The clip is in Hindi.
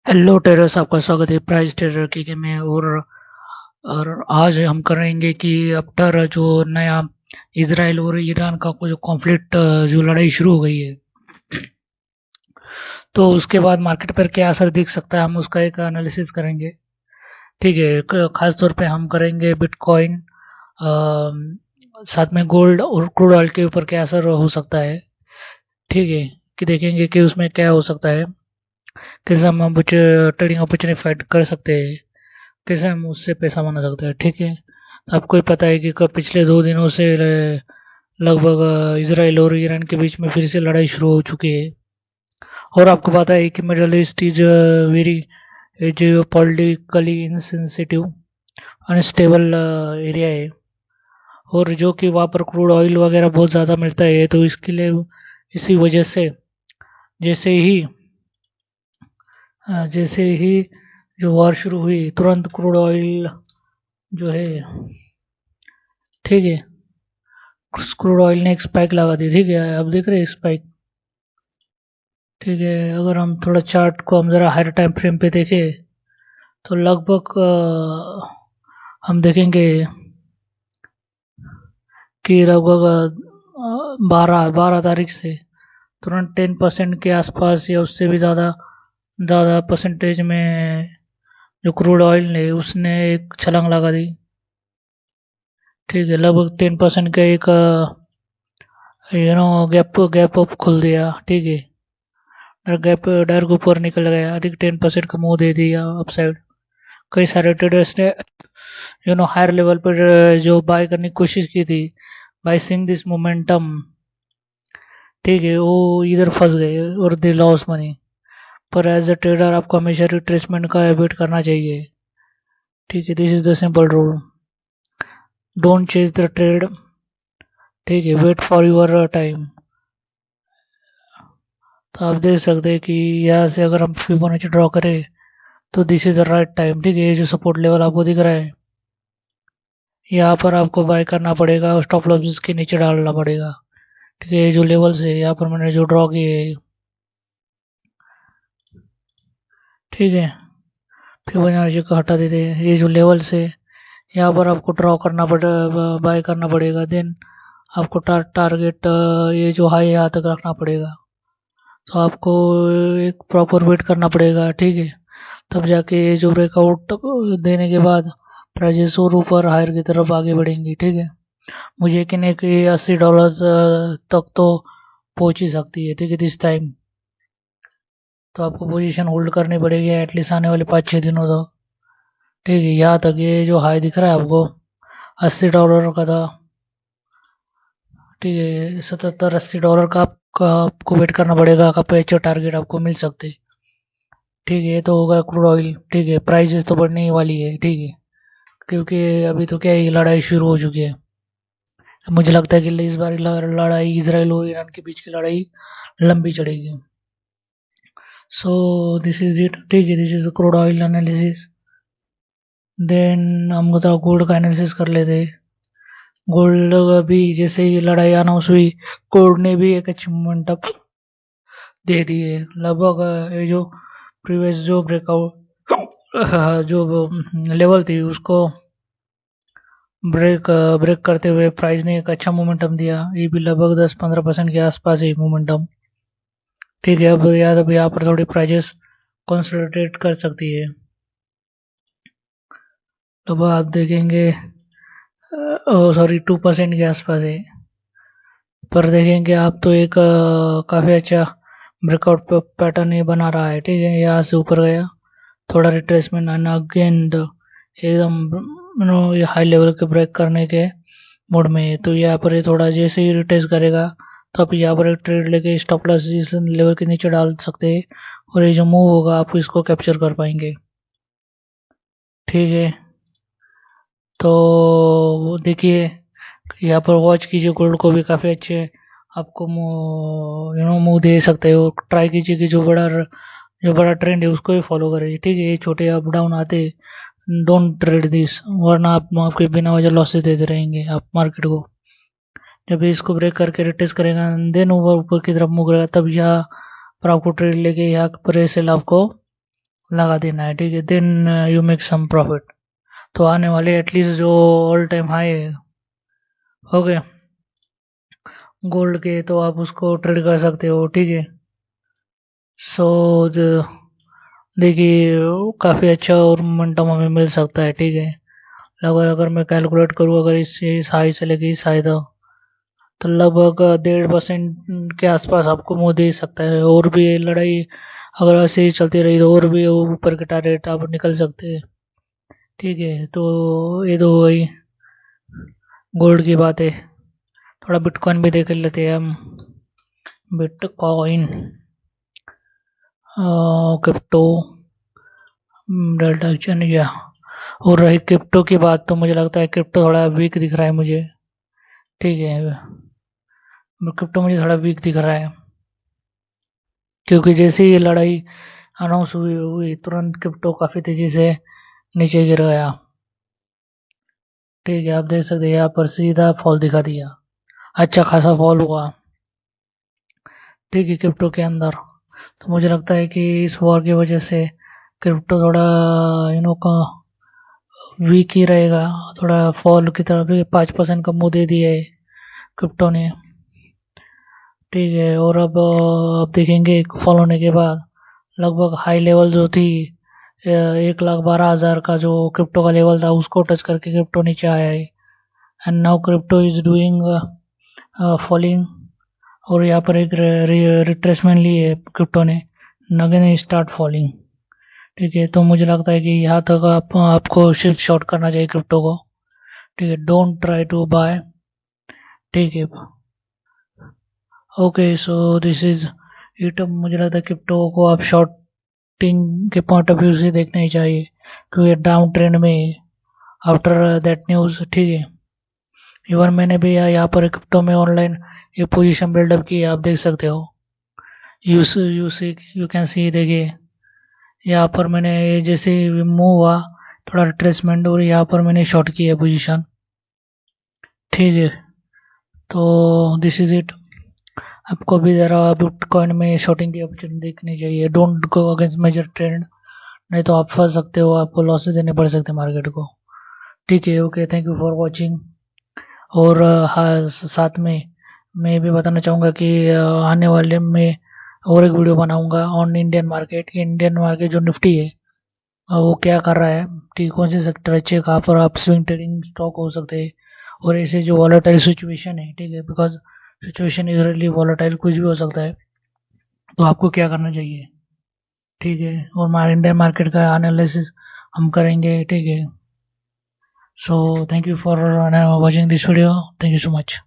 हेलो टेरर्स, आपका स्वागत है प्राइस टेरर के में। और आज हम करेंगे कि आफ्टर जो नया इसराइल और ईरान का जो कॉन्फ्लिक्ट, जो लड़ाई शुरू हो गई है, तो उसके बाद मार्केट पर क्या असर दिख सकता है, हम उसका एक एनालिसिस करेंगे। ठीक है। खास तौर पे हम करेंगे बिटकॉइन, साथ में गोल्ड और क्रूड ऑयल के ऊपर क्या असर हो सकता है। ठीक है। कि देखेंगे कि उसमें क्या हो सकता है, कैसे हम ट्रेडिंग अपॉर्चुनिटी फाइंड कर सकते हैं, कैसे हम उससे पैसा बना सकते हैं। ठीक है। तो आपको ही पता है कि पिछले 2 दिनों से लगभग इसराइल और ईरान के बीच में फिर से लड़ाई शुरू हो चुकी है। और आपको पता है कि middle east is very Jio politically insensitive unstable area है। और जो कि वहाँ पर क्रूड ऑयल वगैरह बहुत ज़्यादा मिलता है, तो इसके लिए इसी वजह से जैसे ही जैसे ही जो वॉर शुरू हुई, तुरंत क्रूड ऑयल जो है, ठीक है, क्रूड ऑयल ने एक स्पाइक लगा दी। ठीक है, अब देख रहे हैं स्पाइक। ठीक है। अगर हम थोड़ा चार्ट को हम ज़रा हायर टाइम फ्रेम पे देखें, तो लगभग हम देखेंगे कि लगभग 12 तारीख से तुरंत 10% के आसपास या उससे भी ज़्यादा ज़्यादा परसेंटेज में जो क्रूड ऑयल ने उसने एक छलांग लगा दी। ठीक है। लगभग 10% का एक गैप गैप अप खुल दिया। ठीक है। गैप डायरेक्ट ऊपर निकल गया, अधिक 10% का मुंह दे दिया अपसाइड। कई सारे ट्रेडर्स ने हायर लेवल पर जो बाय करने की कोशिश की थी, बाय सीइंग दिस मोमेंटम, ठीक है, वो इधर फंस गए और दे लॉस मनी। पर एज अ ट्रेडर आपको हमेशा रिट्रेसमेंट का एवॉइड करना चाहिए। ठीक है। This is the simple rule, don't chase the trade. ठीक है, वेट फॉर योर टाइम। तो आप देख सकते हैं कि यहाँ से अगर हम फिबोनाची ड्रॉ करें, तो this is the right time. ठीक है। ये जो सपोर्ट लेवल आपको दिख रहा है, यहाँ पर आपको बाय करना पड़ेगा और स्टॉप लॉस इसके नीचे डालना पड़ेगा। ठीक है। ये जो लेवल्स है यहाँ पर मैंने जो ड्रॉ किए है, ठीक है, फिबोनाची को हटा देते हैं। ये जो लेवल्स है यहाँ पर आपको ड्रॉ करना पड़ेगा, बाय करना पड़ेगा। देन आपको टारगेट ये जो हाई यहाँ तक रखना पड़ेगा। तो आपको एक प्रॉपर वेट करना पड़ेगा। ठीक है। तब जाके ये जो ब्रेकआउट देने के बाद प्राइजेस और ऊपर हायर की तरफ आगे बढ़ेंगी। ठीक है। मुझे यकीन है कि $80 तक तो पहुंच ही सकती है। ठीक है, दिस टाइम। तो आपको पोजीशन होल्ड करनी पड़ेगी एटलीस्ट आने वाले 5-6 दिनों तक। ठीक है। यहाँ तक ये जो हाई दिख रहा है आपको, $80 का था। ठीक है। $77-80 का आपको वेट करना पड़ेगा, का पेचर टारगेट आपको मिल सकते। ठीक है। ये तो होगा क्रूड ऑयल। ठीक है। प्राइसेस तो बढ़ने ही वाली है। ठीक है। क्योंकि अभी तो क्या है, लड़ाई शुरू हो चुकी है। मुझे लगता है कि इस बार लड़ाई इसराइल और ईरान के बीच की लड़ाई लंबी चढ़ेगी। So this is it. ठीक है। This is crude oil analysis. Then हम तो गोल्ड का एनालिसिस कर लेते हैं। गोल्ड अभी जैसे ही लड़ाई अनाउंस हुई, गोल्ड ने भी एक अच्छी मोमेंटम दे दी है। लगभग ये जो प्रीवियस जो ब्रेकआउट जो लेवल थी उसको ब्रेक करते हुए प्राइस ने एक अच्छा मोमेंटम दिया। ये भी लगभग 10-15% के आसपास ही मोमेंटम। ठीक है। अब यहाँ पर थोड़ी प्राइजेस कंसोलिडेट कर सकती है। तो अब आप देखेंगे, सॉरी, 2% के आसपास है। पर देखेंगे आप तो एक काफ़ी अच्छा ब्रेकआउट पैटर्न ये बना रहा है। ठीक है। यहाँ से ऊपर गया, थोड़ा रिट्रेसमेंट आना, अगेन एकदम ये हाई लेवल के ब्रेक करने के मोड में है। तो यहाँ पर ये थोड़ा जैसे ही रिट्रेस करेगा, तो आप यहाँ पर एक ट्रेड लेके स्टॉप लॉस इस लेवल के नीचे डाल सकते हैं, और ये जो मूव होगा आप इसको कैप्चर कर पाएंगे। ठीक है। तो देखिए, यहाँ पर वॉच कीजिए, गोल्ड को भी काफ़ी अच्छे आपको मूव दे सकते हो। ट्राई कीजिए कि जो बड़ा ट्रेंड है उसको ही फॉलो करिए। ठीक है। ये छोटे अप डाउन आते, डोंट ट्रेड दिस, वरना आप आपके बिना वजह लॉसेस देते रहेंगे आप मार्केट को। जब ये इसको ब्रेक करके रिटेस्ट करेगा, देन ऊपर ऊपर की तरफ मूव करेगा, तब यहाँ पर आपको ट्रेड लेके यहाँ पर सेल आपको लगा देना है, ठीक है, then you make some profit. तो आने वाले एटलीस्ट जो ऑल टाइम हाई है, ओके, गोल्ड के, तो आप उसको ट्रेड कर सकते हो, ठीक है। सो देखिए काफ़ी अच्छा और मोमेंटम हमें मिल सकता है, ठीक है। अगर अगर मैं कैलकुलेट करूँ, अगर इस हाई से लेके इस हाई तक, तो लगभग 1.5% के आसपास आपको मुंह दे सकता है। और भी ये लड़ाई अगर ऐसे ही चलती रही तो और भी ऊपर के टारगेट आप निकल सकते हैं, ठीक है। तो ये तो हो गई गोल्ड की बात है। थोड़ा बिटकॉइन भी देख लेते हैं हम। बिटकॉइन, क्रिप्टो, डेल्टा एक्सचेंज या। और रही क्रिप्टो की बात, तो मुझे लगता है क्रिप्टो थोड़ा वीक दिख रहा है मुझे, ठीक है। क्रिप्टो मुझे थोड़ा वीक दिख रहा है, क्योंकि जैसे ही ये लड़ाई अनाउंस हुई तुरंत क्रिप्टो काफ़ी तेज़ी से नीचे गिर गया, ठीक है। आप देख सकते हैं यहाँ पर सीधा फॉल दिखा दिया, अच्छा खासा फॉल हुआ, ठीक है, क्रिप्टो के अंदर। तो मुझे लगता है कि इस वॉर की वजह से क्रिप्टो थोड़ा का वीक ही रहेगा, थोड़ा फॉल की तरफ 5% का मुंह दे दिया है क्रिप्टो ने, ठीक है। और अब आप देखेंगे फॉल होने के बाद लगभग हाई लेवल जो थी 1,12,000 का जो क्रिप्टो का लेवल था, उसको टच करके क्रिप्टो नीचे आया है। And now crypto is doing falling. और यहाँ पर एक रिट्रेसमेंट ली है क्रिप्टो ने, अगेन स्टार्ट फॉलिंग, ठीक है। तो मुझे लगता है कि यहाँ तक आपको सिर्फ शॉर्ट करना चाहिए क्रिप्टो को, ठीक है। डोंट ट्राई टू बाय, ठीक है। Okay, so this is it. मुझे लगता है क्रिप्टो को आप शॉर्टिंग के पॉइंट ऑफ व्यू से देखना ही चाहिए, क्योंकि डाउन ट्रेंड में आफ्टर दैट न्यूज़, ठीक है। इवन मैंने भी यहाँ पर क्रिप्टो में ऑनलाइन ये पोजीशन बिल्डअप की है, आप देख सकते हो। यू कैन सी, देखिए यहाँ पर मैंने जैसे मूव हुआ थोड़ा रिट्रेसमेंट, और यहाँ पर मैंने शॉर्ट की है पोजीशन, ठीक है। तो दिस इज इट। आपको भी ज़रा बिटकॉइन में शॉर्टिंग की अपॉर्चुनिटी देखनी चाहिए। Don't go against major trend, नहीं तो आप फंस सकते हो, आपको लॉसेस देने पड़ सकते हैं मार्केट को, ठीक है। Okay, thank you for watching. और हाँ, साथ में मैं भी बताना चाहूँगा कि आने वाले में और एक वीडियो बनाऊंगा on Indian market. Indian market जो निफ्टी है वो क्या कर रहा है, ठीक, कौन से सेक्टर अच्छे, कहाँ पर आप स्विंग ट्रेडिंग स्टॉक हो सकते हैं, और ऐसे जो वॉलेटाइल सिचुएशन है, ठीक है, because situation is really volatile, कुछ भी हो सकता है, तो आपको क्या करना चाहिए, ठीक है। और हमारे इंडियन मार्केट का एनालिसिस हम करेंगे, ठीक है। So thank you for watching this video, thank you so much.